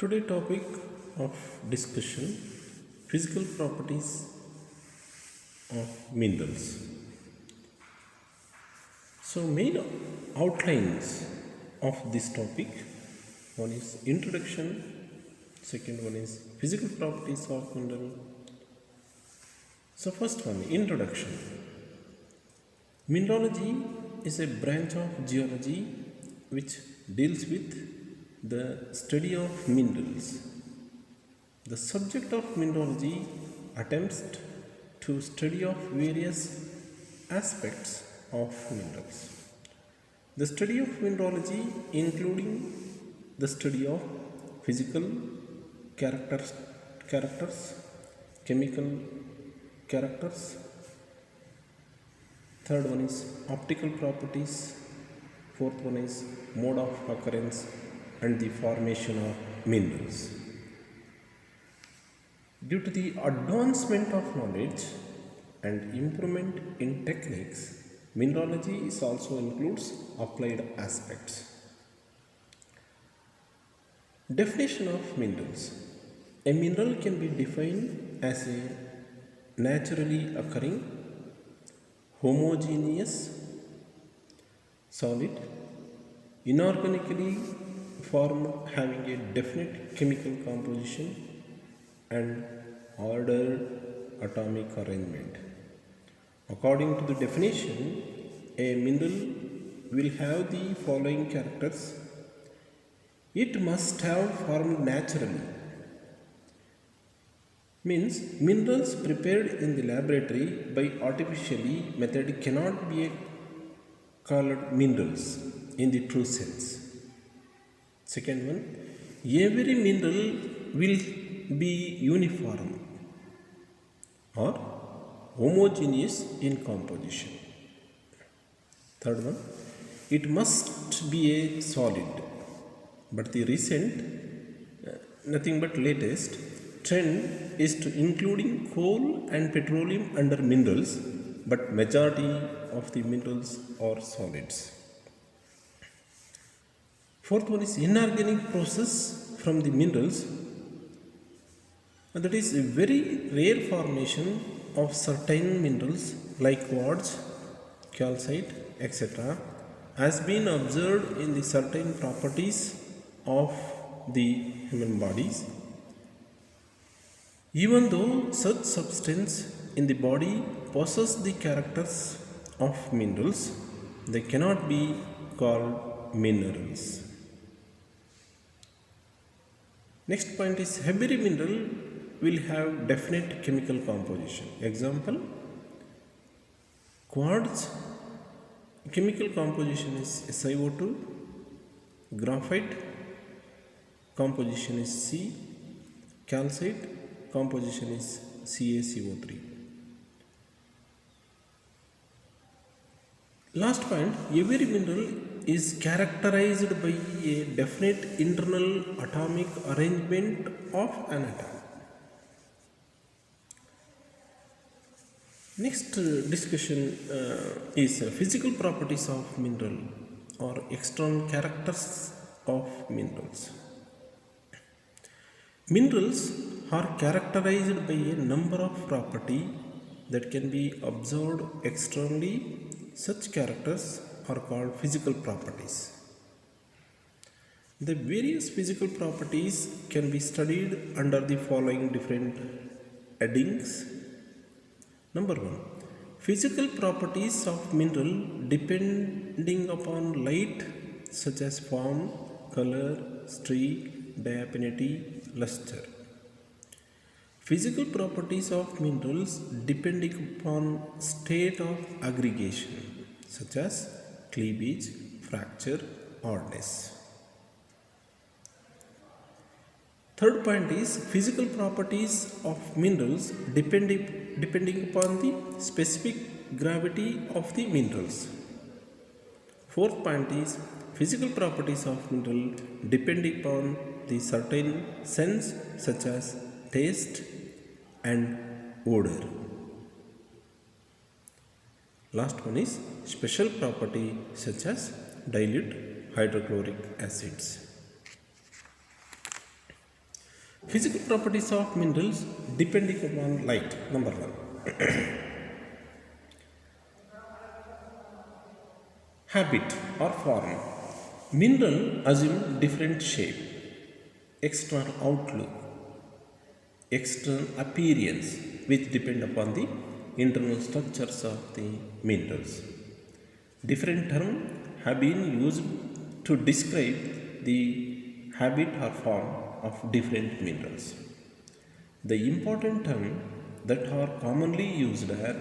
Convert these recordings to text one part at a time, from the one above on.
Today topic of discussion physical properties of minerals. So main outlines of this topic, one is introduction, second one is physical properties of mineral. So first one, introduction. Mineralogy is a branch of geology which deals with the study of minerals. The subject of mineralogy attempts to study of various aspects of minerals. The study of mineralogy including the study of physical characters, chemical characters. Third one is optical properties. Fourth one is mode of occurrence and the formation of minerals. Due to the advancement of knowledge and improvement in techniques, mineralogy also includes applied aspects. Definition of minerals. A mineral can be defined as a naturally occurring homogeneous solid, inorganically formed, having a definite chemical composition and ordered atomic arrangement. According to the definition, a mineral will have the following characters. It must have formed naturally. Means minerals prepared in the laboratory by artificially method cannot be called minerals in the true sense. Second one, every mineral will be uniform or homogeneous in composition. Third one, it must be a solid. But the recent, nothing but latest trend is to including coal and petroleum under minerals, but majority of the minerals are solids. Fourth one is inorganic process from the minerals, and that is a very rare formation of certain minerals like quartz, calcite, etc. has been observed in the certain properties of the human bodies. Even though such substance in the body possess the characters of minerals, they cannot be called minerals. Next point is every mineral will have definite chemical composition. Example, quartz chemical composition is SiO2, graphite composition is C, calcite composition is CaCO3. Last point, every mineral is characterized by a definite internal atomic arrangement of an atom. Next discussion is physical properties of mineral or external characters of minerals. Minerals are characterized by a number of properties that can be observed externally. Such characters are called physical properties. The various physical properties can be studied under the following different headings. Number one, physical properties of mineral depending upon light such as form, color, streak, diaphanity, luster. Physical properties of minerals depending upon state of aggregation such as cleavage, fracture, hardness. Third point is physical properties of minerals depending upon the specific gravity of the minerals. Fourth point is physical properties of mineral depending upon the certain sense such as taste and odor. Last one is special property such as dilute hydrochloric acids. Physical properties of minerals depending upon light. Number one, habit or form. Mineral assume different shape, external outlook, external appearance, which depend upon the internal structures of the minerals. Different terms have been used to describe the habit or form of different minerals. The important terms that are commonly used are: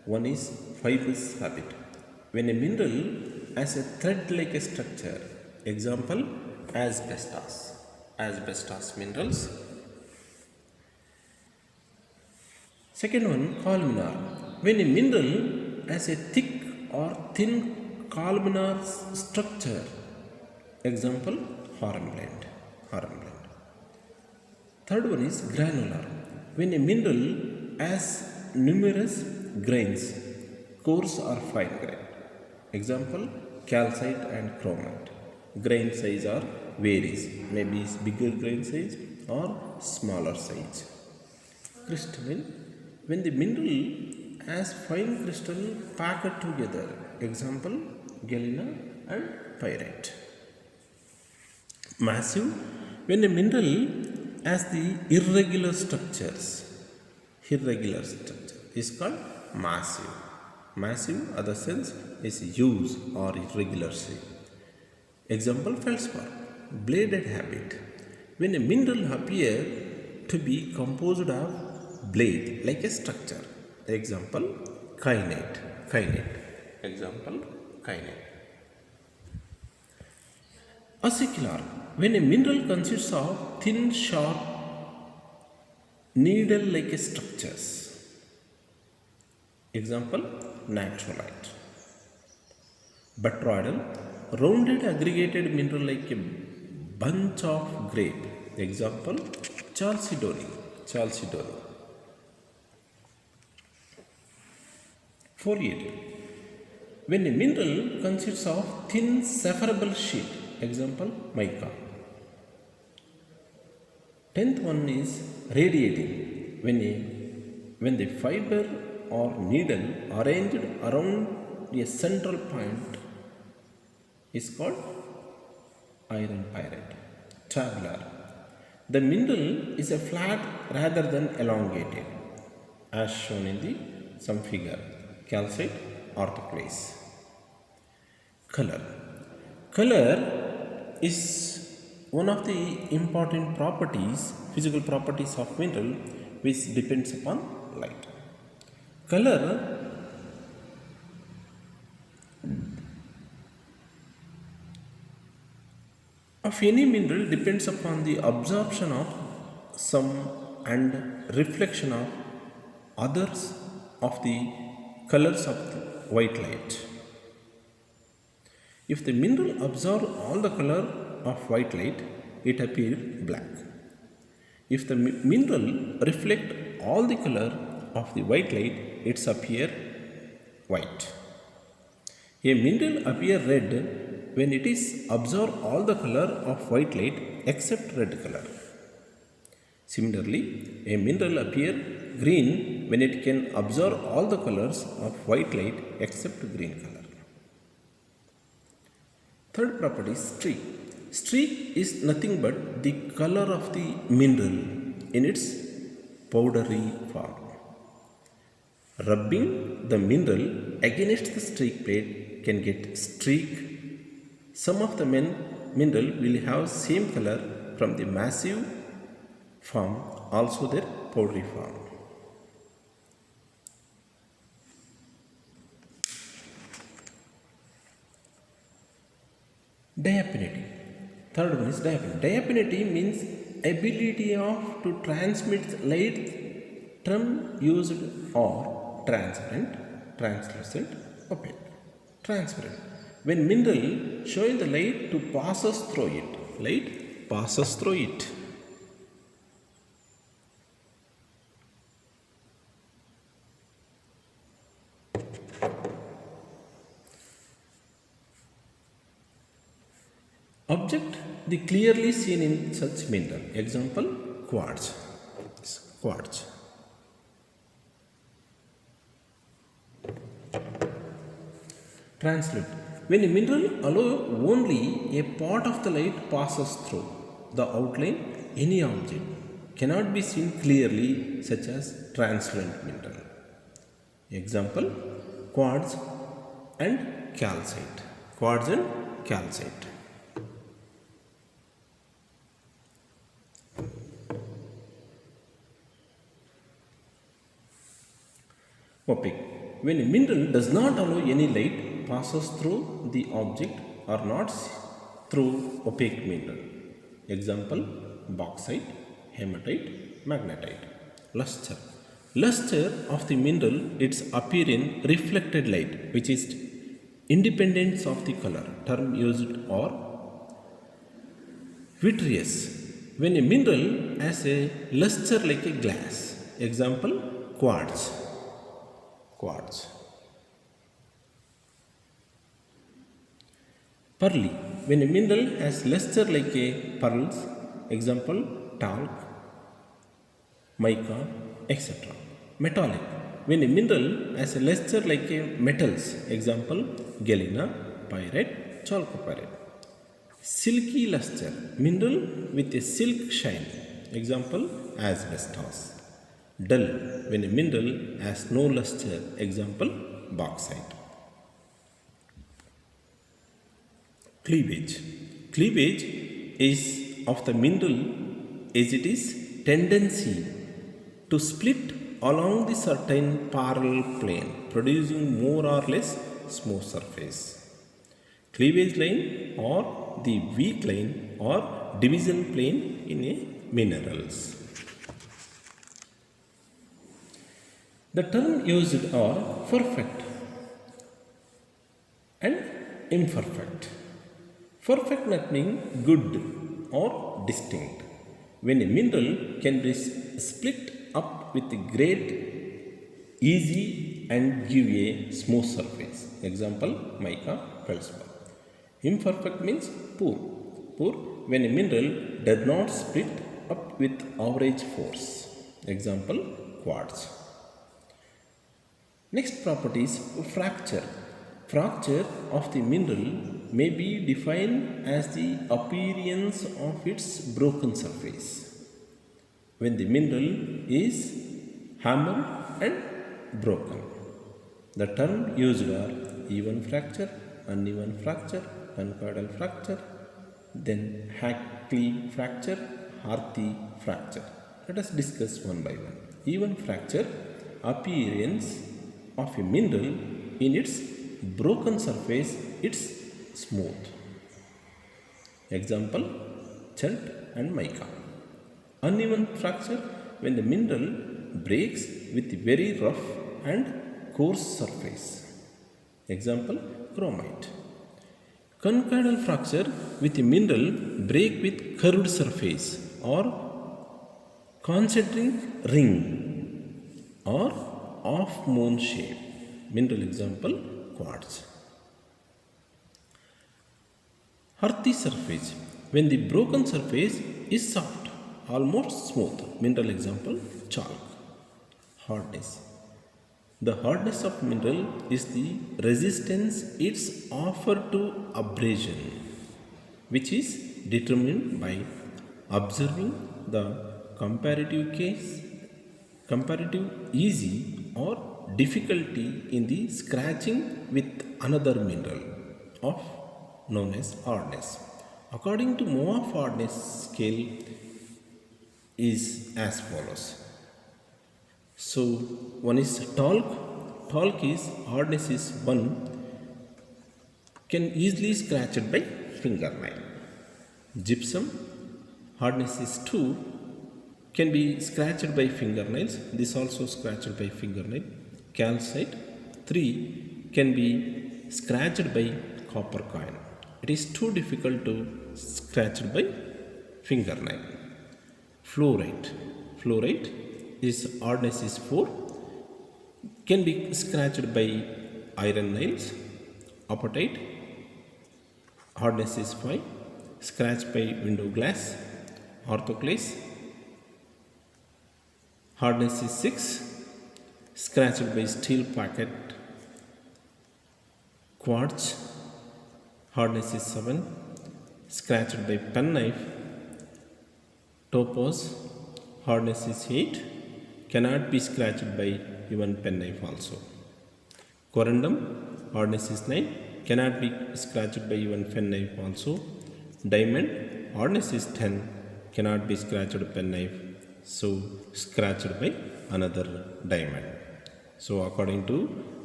one is fibrous habit. When a mineral has a thread-like structure, example asbestos minerals. Second one, columnar. When a mineral has a thick or thin columnar structure, example hornblende. Third one is granular. When a mineral has numerous grains, coarse or fine grain, example calcite and chromite. Grain size are varies, maybe is bigger grain size or smaller size. Crystalline. When the mineral has fine crystal packed together, example galena and pyrite. Massive. When a mineral has the irregular structure is called massive. Massive, other sense, is huge or irregular shape. Example feldspar. Bladed habit. When a mineral appears to be composed of blade like a structure, example kyanite. Example kyanite. Acicular. When a mineral consists of thin, sharp, needle-like structures, example natrolite. Botryoidal. Rounded aggregated mineral like a bunch of grape, example chalcedony. 480. When a mineral consists of thin separable sheet, example mica. 10th one is radiating. When the fiber or needle arranged around a central point is called iron pyrite. Tabular. The mineral is a flat rather than elongated, as shown in the some figure. Calcite, orthoclase. Color. Color is one of the important properties, physical properties of mineral, which depends upon light. Color of any mineral depends upon the absorption of some and reflection of others of the colors of the white light. If the mineral absorbs all the color of white light, it appears black. If the mineral reflects all the color of the white light, it appears white. A mineral appears red when it is absorb all the color of white light except red color. Similarly, a mineral appears green when it can absorb all the colors of white light except green color. Third property is streak. Streak is nothing but the color of the mineral in its powdery form. Rubbing the mineral against the streak plate can get streak. Some of the mineral will have same color from the massive form, also their powdery form. Diaphanity. Third one is diaphanity. Diaphanity means ability of to transmit light term used or transparent, translucent, opaque. Transparent. When mineral showing the light to passes through it. Light passes through it. Object the clearly seen in such mineral. Example quartz. Quartz. Translate. When a mineral allows only a part of the light passes through the outline, any object cannot be seen clearly, such as translucent mineral. Example: quartz and calcite. Quartz and calcite. Opaque. When a mineral does not allow any light passes through the object or not through opaque mineral. Example: bauxite, hematite, magnetite. Luster. Luster of the mineral, its appearance reflected light, which is independence of the color. Term used or vitreous. When a mineral has a luster like a glass. Example: quartz. Quartz. Pearly. When a mineral has luster like a pearls. Example: talc, mica, etc. Metallic. When a mineral has a luster like a metals. Example: galena, pyrite, chalcopyrite. Silky luster. Mineral with a silk shine. Example: asbestos. Dull. When a mineral has no luster. Example: bauxite. Cleavage. Cleavage is of the mineral as it is tendency to split along the certain parallel plane, producing more or less smooth surface. Cleavage line or the weak line or division plane in a minerals. The term used are perfect and imperfect. Perfect meaning good or distinct. When a mineral can be split up with great easy and give a smooth surface. Example: mica, feldspar. Imperfect means poor. Poor when a mineral does not split up with average force. Example: quartz. Next property is fracture. Fracture of the mineral may be defined as the appearance of its broken surface. When the mineral is hammered and broken. The term used are even fracture, uneven fracture, conchoidal fracture, then Hackney fracture, Harthy fracture. Let us discuss one by one. Even fracture, appearance of a mineral in its broken surface, it's smooth. Example: chert and mica. Uneven fracture when the mineral breaks with very rough and coarse surface. Example: chromite. Conchoidal fracture with a mineral break with curved surface or concentric ring or half moon shape. Mineral example: quartz. Earthy surface when the broken surface is soft, almost smooth. Mineral example: chalk. Hardness. The hardness of mineral is the resistance it's offered to abrasion, which is determined by observing the comparative easy or difficulty in the scratching with another mineral of known as hardness. According to Mohs hardness scale is as follows. So one is talc. Talc is hardness is 1, can easily scratch it by fingernail. Gypsum hardness is 2, can be scratched by fingernails. This also scratched by fingernail. Calcite 3 can be scratched by copper coin. It is too difficult to scratch by fingernail. Fluorite. Fluorite is hardness is 4, can be scratched by iron nails. Apatite hardness is 5, scratched by window glass. Orthoclase hardness is 6, scratched by steel packet. Quartz, hardness is 7, scratched by penknife. Topaz, hardness is 8, cannot be scratched by even penknife also. Corundum, hardness is 9, cannot be scratched by even penknife also. Diamond, hardness is 10, cannot be scratched by penknife, so scratched by another diamond. So according to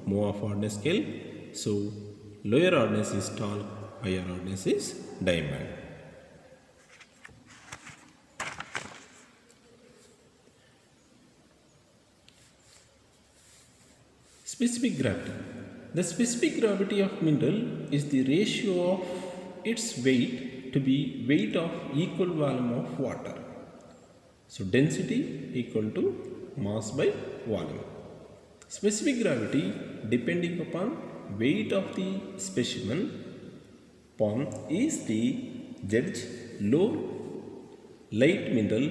Mohs of hardness scale, so lower hardness is tall, higher hardness is diamond. Specific gravity. The specific gravity of mineral is the ratio of its weight to be weight of equal volume of water. So density equal to mass by volume. Specific gravity depending upon weight of the specimen upon is the judge low, light mineral,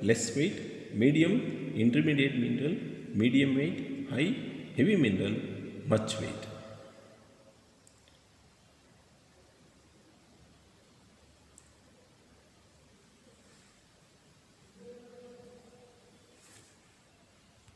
less weight, medium, intermediate mineral, medium weight, high, heavy mineral, much weight.